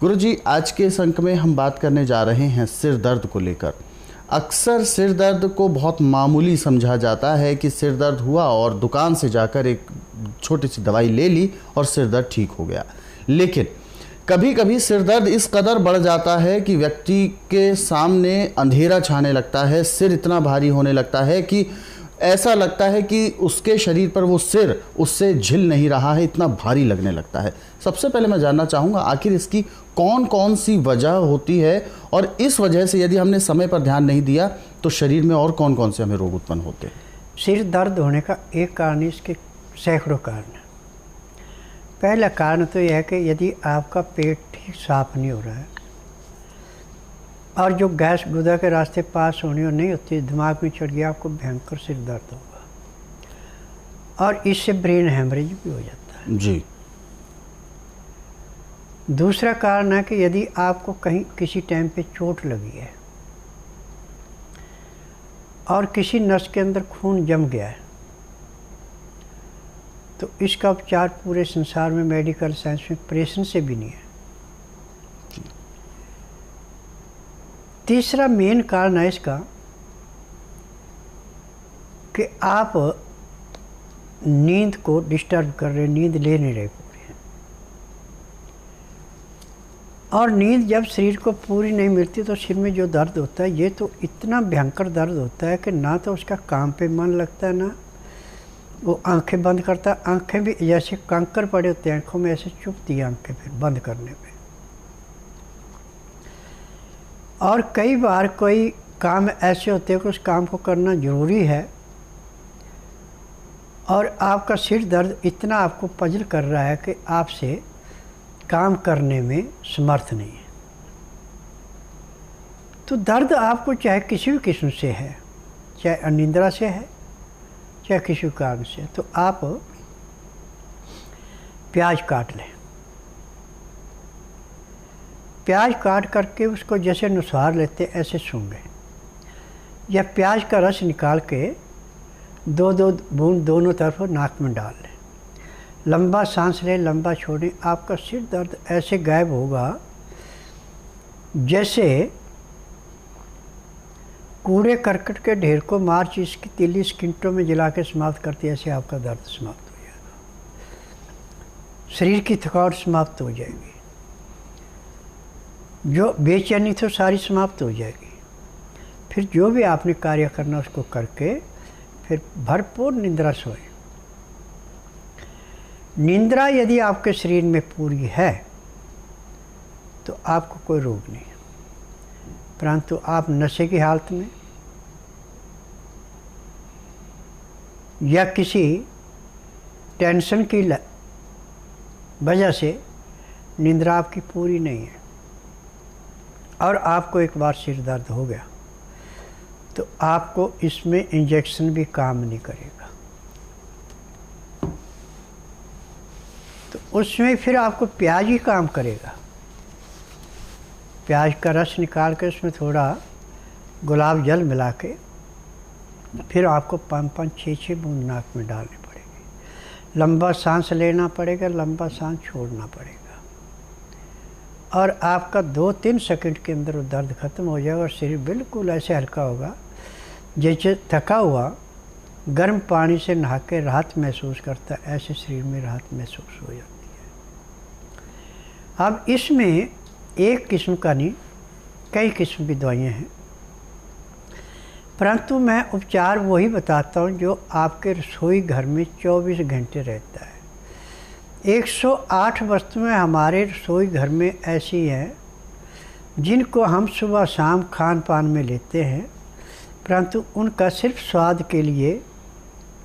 गुरुजी, आज के इस अंक में हम बात करने जा रहे हैं सिर दर्द को लेकर। अक्सर सिर दर्द को बहुत मामूली समझा जाता है कि सिर दर्द हुआ और दुकान से जाकर एक छोटी सी दवाई ले ली और सिर दर्द ठीक हो गया। लेकिन कभी कभी सिर दर्द इस कदर बढ़ जाता है कि व्यक्ति के सामने अंधेरा छाने लगता है, सिर इतना भारी होने लगता है कि ऐसा लगता है कि उसके शरीर पर वो सिर उससे झिल नहीं रहा है, इतना भारी लगने लगता है। सबसे पहले मैं जानना चाहूँगा, आखिर इसकी कौन कौन सी वजह होती है और इस वजह से यदि हमने समय पर ध्यान नहीं दिया तो शरीर में और कौन कौन से हमें रोग उत्पन्न होते हैं? सिर दर्द होने का एक कारण, इसके सैकड़ों कारण है। पहला कारण तो यह है कि यदि आपका पेट ठीक साफ नहीं हो रहा है और जो गैस गुदा के रास्ते पास होनी और नहीं होती, दिमाग में चढ़ गया, आपको भयंकर सिर दर्द होगा और इससे ब्रेन हेमरेज भी हो जाता है जी। दूसरा कारण है कि यदि आपको कहीं किसी टाइम पे चोट लगी है और किसी नस के अंदर खून जम गया है तो इसका उपचार पूरे संसार में मेडिकल साइंस में ऑपरेशन से भी नहीं है। तीसरा मेन कारण है इसका कि आप नींद को डिस्टर्ब कर रहे, नींद ले नहीं रहे पूरी है। और नींद जब शरीर को पूरी नहीं मिलती तो सिर में जो दर्द होता है, ये तो इतना भयंकर दर्द होता है कि ना तो उसका काम पे मन लगता है, ना वो आंखें बंद करता। आंखें भी जैसे कंकर पड़े होते हैं आंखों में, ऐसे चुभती है आंखें फिर बंद करने पे। और कई बार कोई काम ऐसे होते हैं कि उस काम को करना ज़रूरी है और आपका सिर दर्द इतना आपको पजल कर रहा है कि आपसे काम करने में समर्थ नहीं है। तो दर्द आपको चाहे किसी भी किस्म से है, चाहे अनिद्रा से है, चाहे किसी कारण से, तो आप प्याज काट लें। प्याज काट करके उसको जैसे नुसार लेते ऐसे सूंघें, या प्याज का रस निकाल के दो दो बूंद दोनों तरफ नाक में डाल लें। लंबा सांस लें, लंबा छोड़ें, आपका सिर दर्द ऐसे गायब होगा जैसे कूड़े करकट के ढेर को मार्च इसकी तीली स्किंटों में जला के समाप्त करती है, ऐसे आपका दर्द समाप्त हो जाएगा। शरीर की थकावट समाप्त हो जाएगी, जो बेचैनी तो सारी समाप्त हो जाएगी। फिर जो भी आपने कार्य करना उसको करके फिर भरपूर निद्रा सोए। निद्रा यदि आपके शरीर में पूरी है तो आपको कोई रोग नहीं है, परंतु आप नशे की हालत में या किसी टेंशन की वजह से निद्रा आपकी पूरी नहीं है और आपको एक बार सिर दर्द हो गया तो आपको इसमें इंजेक्शन भी काम नहीं करेगा। तो उसमें फिर आपको प्याज ही काम करेगा। प्याज का रस निकाल के उसमें थोड़ा गुलाब जल मिला के फिर आपको 5-5, 6-6 बूंद नाक में डालनी पड़ेगी। लंबा सांस लेना पड़ेगा, लंबा सांस छोड़ना पड़ेगा और आपका 2-3 सेकंड के अंदर वो दर्द खत्म हो जाएगा और शरीर बिल्कुल ऐसे हल्का होगा जैसे थका हुआ गर्म पानी से नहा के राहत महसूस करता है, ऐसे शरीर में राहत महसूस हो जाती है। अब इसमें एक किस्म का नहीं, कई किस्म की दवाइयाँ हैं, परंतु मैं उपचार वही बताता हूँ जो आपके रसोई घर में 24 घंटे रहता है। 108 वस्तुएं हमारे रसोई घर में ऐसी हैं जिनको हम सुबह शाम खान पान में लेते हैं, परंतु उनका सिर्फ स्वाद के लिए,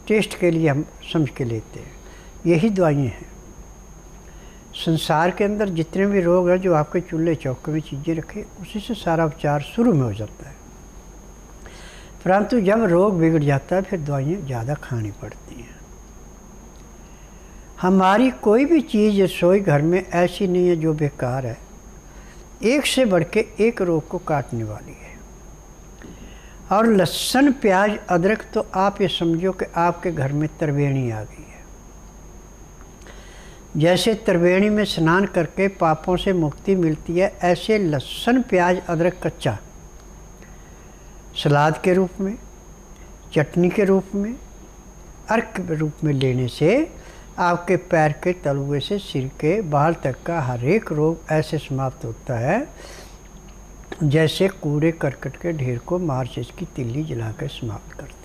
टेस्ट के लिए हम समझ के लेते हैं। यही दवाइयाँ हैं। संसार के अंदर जितने भी रोग हैं जो आपके चूल्हे चौके में चीज़ें रखे, उसी से सारा उपचार शुरू में हो जाता है। परंतु जब रोग बिगड़ जाता है फिर दवाइयाँ ज़्यादा खानी पड़ती हैं। हमारी कोई भी चीज़ रसोई घर में ऐसी नहीं है जो बेकार है, एक से बढ़ के एक रोग को काटने वाली है। और लहसुन, प्याज, अदरक तो आप ये समझो कि आपके घर में त्रिवेणी आ गई है। जैसे त्रिवेणी में स्नान करके पापों से मुक्ति मिलती है, ऐसे लहसुन प्याज अदरक कच्चा सलाद के रूप में, चटनी के रूप में, अर्क के रूप में लेने से आपके पैर के तलुए से सिर के बाल तक का हर एक रोग ऐसे समाप्त होता है जैसे कूड़े करकट के ढेर को माचिस की तिल्ली जलाकर समाप्त करते हैं।